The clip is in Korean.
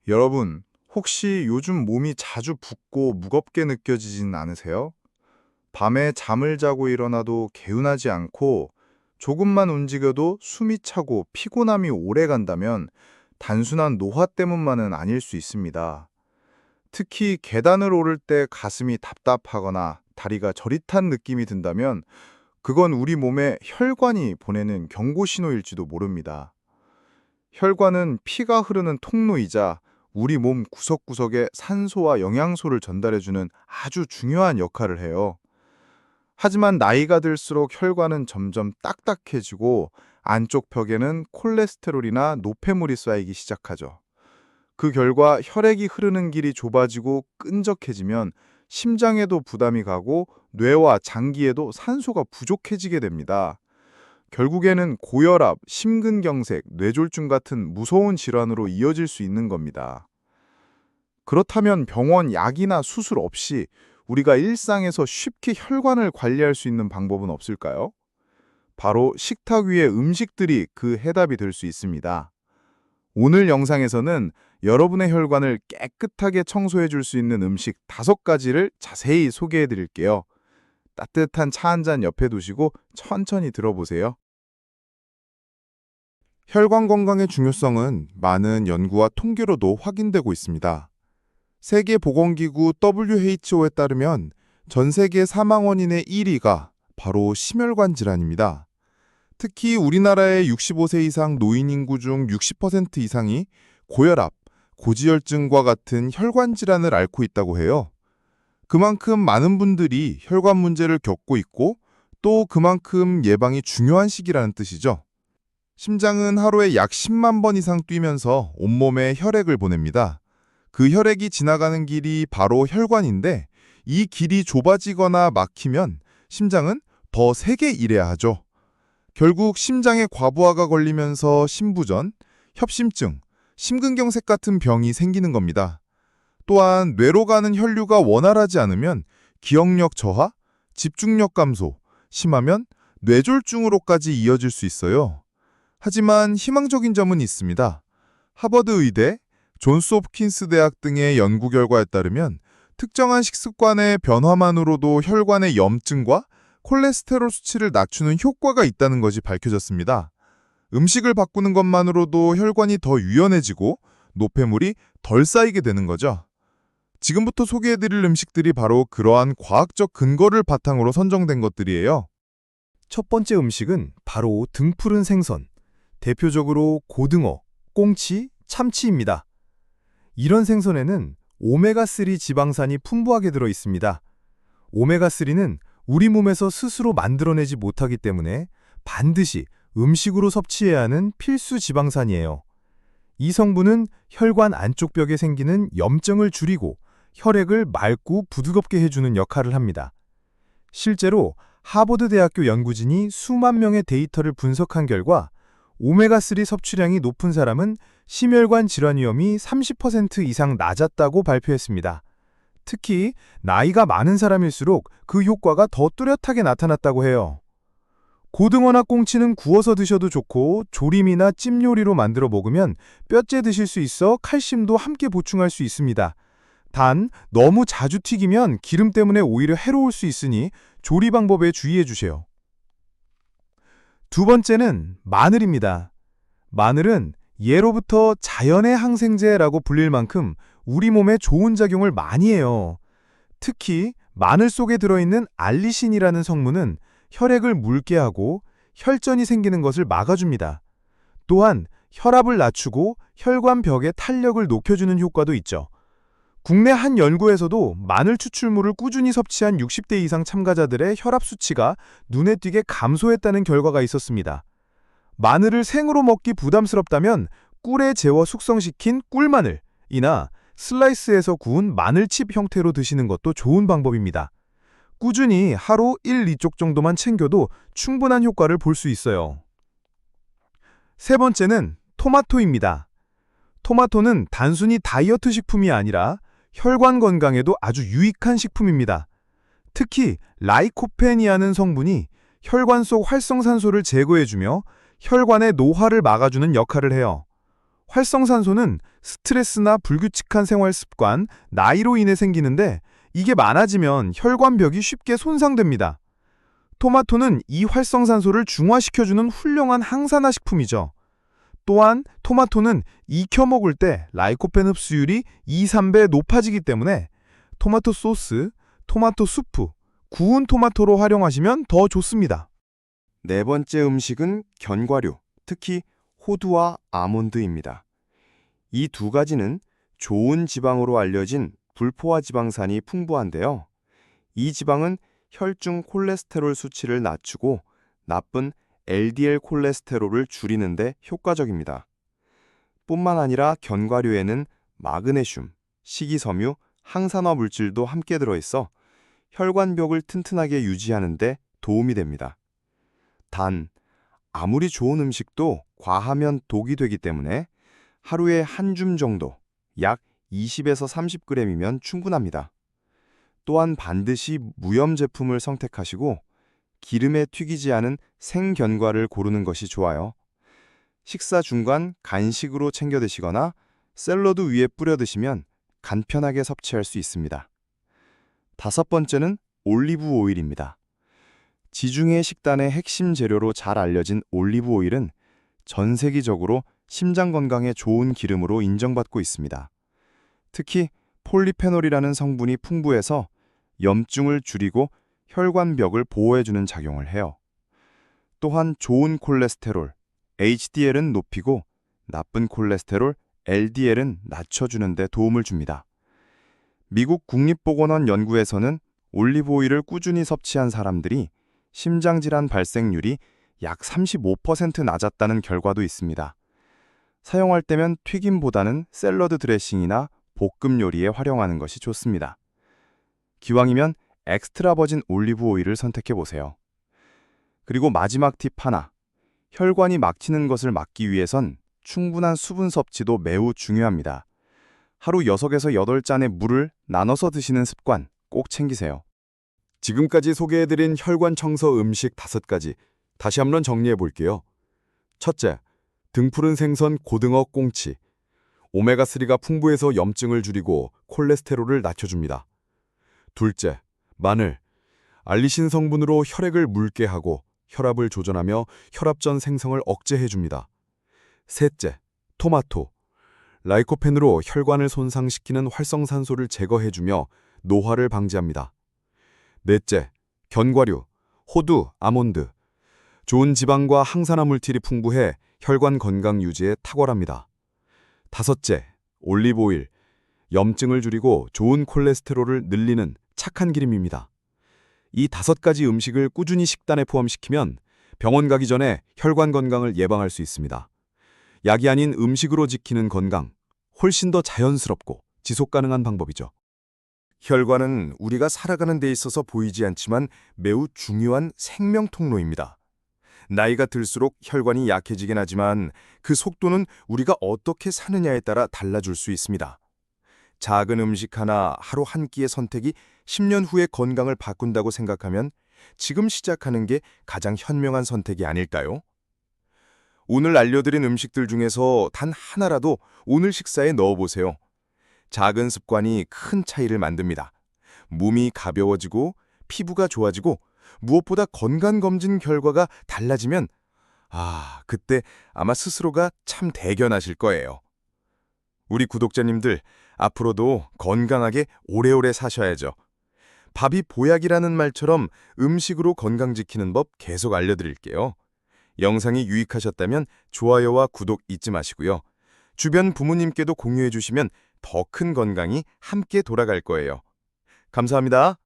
여러분, 혹시 요즘 몸이 자주 붓고 무겁게 느껴지진 않으세요? 밤에 잠을 자고 일어나도 개운하지 않고 조금만 움직여도 숨이 차고 피곤함이 오래 간다면 단순한 노화 때문만은 아닐 수 있습니다. 특히 계단을 오를 때 가슴이 답답하거나 다리가 저릿한 느낌이 든다면 그건 우리 몸의 혈관이 보내는 경고 신호일지도 모릅니다. 혈관은 피가 흐르는 통로이자 우리 몸 구석구석에 산소와 영양소를 전달해주는 아주 중요한 역할을 해요. 하지만 나이가 들수록 혈관은 점점 딱딱해지고 안쪽 벽에는 콜레스테롤이나 노폐물이 쌓이기 시작하죠. 그 결과 혈액이 흐르는 길이 좁아지고 끈적해지면 심장에도 부담이 가고 뇌와 장기에도 산소가 부족해지게 됩니다. 결국에는 고혈압, 심근경색, 뇌졸중 같은 무서운 질환으로 이어질 수 있는 겁니다. 그렇다면 병원 약이나 수술 없이 우리가 일상에서 쉽게 혈관을 관리할 수 있는 방법은 없을까요? 바로 식탁 위의 음식들이 그 해답이 될 수 있습니다. 오늘 영상에서는 여러분의 혈관을 깨끗하게 청소해 줄 수 있는 음식 5가지를 자세히 소개해 드릴게요. 따뜻한 차 한 잔 옆에 두시고 천천히 들어보세요. 혈관 건강의 중요성은 많은 연구와 통계로도 확인되고 있습니다. 세계보건기구 WHO에 따르면 전 세계 사망 원인의 1위가 바로 심혈관 질환입니다. 특히 우리나라의 65세 이상 노인 인구 중 60% 이상이 고혈압, 고지혈증과 같은 혈관 질환을 앓고 있다고 해요. 그만큼 많은 분들이 혈관 문제를 겪고 있고 또 그만큼 예방이 중요한 시기라는 뜻이죠. 심장은 하루에 약 10만 번 이상 뛰면서 온몸에 혈액을 보냅니다. 그 혈액이 지나가는 길이 바로 혈관인데 이 길이 좁아지거나 막히면 심장은 더 세게 일해야 하죠. 결국 심장에 과부하가 걸리면서 심부전, 협심증, 심근경색 같은 병이 생기는 겁니다. 또한 뇌로 가는 혈류가 원활하지 않으면 기억력 저하, 집중력 감소, 심하면 뇌졸중으로까지 이어질 수 있어요. 하지만 희망적인 점은 있습니다. 하버드 의대, 존스 홉킨스 대학 등의 연구 결과에 따르면 특정한 식습관의 변화만으로도 혈관의 염증과 콜레스테롤 수치를 낮추는 효과가 있다는 것이 밝혀졌습니다. 음식을 바꾸는 것만으로도 혈관이 더 유연해지고 노폐물이 덜 쌓이게 되는 거죠. 지금부터 소개해드릴 음식들이 바로 그러한 과학적 근거를 바탕으로 선정된 것들이에요. 첫 번째 음식은 바로 등푸른 생선, 대표적으로 고등어, 꽁치, 참치입니다. 이런 생선에는 오메가3 지방산이 풍부하게 들어 있습니다. 오메가3는 우리 몸에서 스스로 만들어내지 못하기 때문에 반드시 음식으로 섭취해야 하는 필수 지방산이에요. 이 성분은 혈관 안쪽 벽에 생기는 염증을 줄이고 혈액을 맑고 부드럽게 해주는 역할을 합니다. 실제로 하버드 대학교 연구진이 수만 명의 데이터를 분석한 결과 오메가3 섭취량이 높은 사람은 심혈관 질환 위험이 30% 이상 낮았다고 발표했습니다. 특히 나이가 많은 사람일수록 그 효과가 더 뚜렷하게 나타났다고 해요. 고등어나 꽁치는 구워서 드셔도 좋고 조림이나 찜 요리로 만들어 먹으면 뼈째 드실 수 있어 칼슘도 함께 보충할 수 있습니다. 단, 너무 자주 튀기면 기름 때문에 오히려 해로울 수 있으니 조리 방법에 주의해 주세요. 두 번째는 마늘입니다. 마늘은 예로부터 자연의 항생제라고 불릴 만큼 우리 몸에 좋은 작용을 많이 해요. 특히 마늘 속에 들어있는 알리신이라는 성분은 혈액을 묽게 하고 혈전이 생기는 것을 막아줍니다. 또한 혈압을 낮추고 혈관 벽의 탄력을 높여주는 효과도 있죠. 국내 한 연구에서도 마늘 추출물을 꾸준히 섭취한 60대 이상 참가자들의 혈압 수치가 눈에 띄게 감소했다는 결과가 있었습니다. 마늘을 생으로 먹기 부담스럽다면 꿀에 재워 숙성시킨 꿀마늘이나 슬라이스해서 구운 마늘칩 형태로 드시는 것도 좋은 방법입니다. 꾸준히 하루 1, 2쪽 정도만 챙겨도 충분한 효과를 볼 수 있어요. 세 번째는 토마토입니다. 토마토는 단순히 다이어트 식품이 아니라 혈관 건강에도 아주 유익한 식품입니다. 특히 라이코펜이라는 성분이 혈관 속 활성산소를 제거해주며 혈관의 노화를 막아주는 역할을 해요. 활성산소는 스트레스나 불규칙한 생활 습관, 나이로 인해 생기는데 이게 많아지면 혈관벽이 쉽게 손상됩니다. 토마토는 이 활성산소를 중화시켜주는 훌륭한 항산화 식품이죠. 또한 토마토는 익혀 먹을 때 라이코펜 흡수율이 2~3배 높아지기 때문에 토마토 소스, 토마토 수프, 구운 토마토로 활용하시면 더 좋습니다. 네 번째 음식은 견과류, 특히 호두와 아몬드입니다. 이 두 가지는 좋은 지방으로 알려진 불포화 지방산이 풍부한데요. 이 지방은 혈중 콜레스테롤 수치를 낮추고 나쁜 LDL 콜레스테롤을 줄이는 데 효과적입니다. 뿐만 아니라 견과류에는 마그네슘, 식이섬유, 항산화 물질도 함께 들어있어 혈관벽을 튼튼하게 유지하는 데 도움이 됩니다. 단, 아무리 좋은 음식도 과하면 독이 되기 때문에 하루에 한 줌 정도, 약 20에서 30g이면 충분합니다. 또한 반드시 무염 제품을 선택하시고 기름에 튀기지 않은 생견과를 고르는 것이 좋아요. 식사 중간 간식으로 챙겨 드시거나 샐러드 위에 뿌려 드시면 간편하게 섭취할 수 있습니다. 다섯 번째는 올리브 오일입니다. 지중해 식단의 핵심 재료로 잘 알려진 올리브 오일은 전 세계적으로 심장 건강에 좋은 기름으로 인정받고 있습니다. 특히 폴리페놀이라는 성분이 풍부해서 염증을 줄이고 혈관벽을 보호해주는 작용을 해요. 또한 좋은 콜레스테롤, HDL은 높이고 나쁜 콜레스테롤, LDL은 낮춰주는 데 도움을 줍니다. 미국 국립보건원 연구에서는 올리브 오일을 꾸준히 섭취한 사람들이 심장질환 발생률이 약 35% 낮았다는 결과도 있습니다. 사용할 때면 튀김보다는 샐러드 드레싱이나 볶음 요리에 활용하는 것이 좋습니다. 기왕이면 엑스트라 버진 올리브 오일을 선택해 보세요. 그리고 마지막 팁 하나. 혈관이 막히는 것을 막기 위해선 충분한 수분 섭취도 매우 중요합니다. 하루 6에서 8잔의 물을 나눠서 드시는 습관 꼭 챙기세요. 지금까지 소개해드린 혈관 청소 음식 5가지 다시 한번 정리해 볼게요. 첫째, 등푸른 생선 고등어 꽁치. 오메가3가 풍부해서 염증을 줄이고 콜레스테롤을 낮춰줍니다. 둘째, 마늘. 알리신 성분으로 혈액을 묽게 하고 혈압을 조절하며 혈압전 생성을 억제해줍니다. 셋째, 토마토. 라이코펜으로 혈관을 손상시키는 활성산소를 제거해주며 노화를 방지합니다. 넷째, 견과류, 호두, 아몬드. 좋은 지방과 항산화 물질이 풍부해 혈관 건강 유지에 탁월합니다. 다섯째, 올리브 오일. 염증을 줄이고 좋은 콜레스테롤을 늘리는 착한 기름입니다. 이 5가지 음식을 꾸준히 식단에 포함시키면 병원 가기 전에 혈관 건강을 예방할 수 있습니다. 약이 아닌 음식으로 지키는 건강, 훨씬 더 자연스럽고 지속 가능한 방법이죠. 혈관은 우리가 살아가는 데 있어서 보이지 않지만 매우 중요한 생명 통로입니다. 나이가 들수록 혈관이 약해지긴 하지만 그 속도는 우리가 어떻게 사느냐에 따라 달라질 수 있습니다. 작은 음식 하나, 하루 한 끼의 선택이 10년 후의 건강을 바꾼다고 생각하면 지금 시작하는 게 가장 현명한 선택이 아닐까요? 오늘 알려드린 음식들 중에서 단 하나라도 오늘 식사에 넣어보세요. 작은 습관이 큰 차이를 만듭니다. 몸이 가벼워지고 피부가 좋아지고 무엇보다 건강검진 결과가 달라지면 그때 아마 스스로가 참 대견하실 거예요. 우리 구독자님들, 앞으로도 건강하게 오래오래 사셔야죠. 밥이 보약이라는 말처럼 음식으로 건강 지키는 법 계속 알려드릴게요. 영상이 유익하셨다면 좋아요와 구독 잊지 마시고요. 주변 부모님께도 공유해 주시면 더 큰 건강이 함께 돌아갈 거예요. 감사합니다.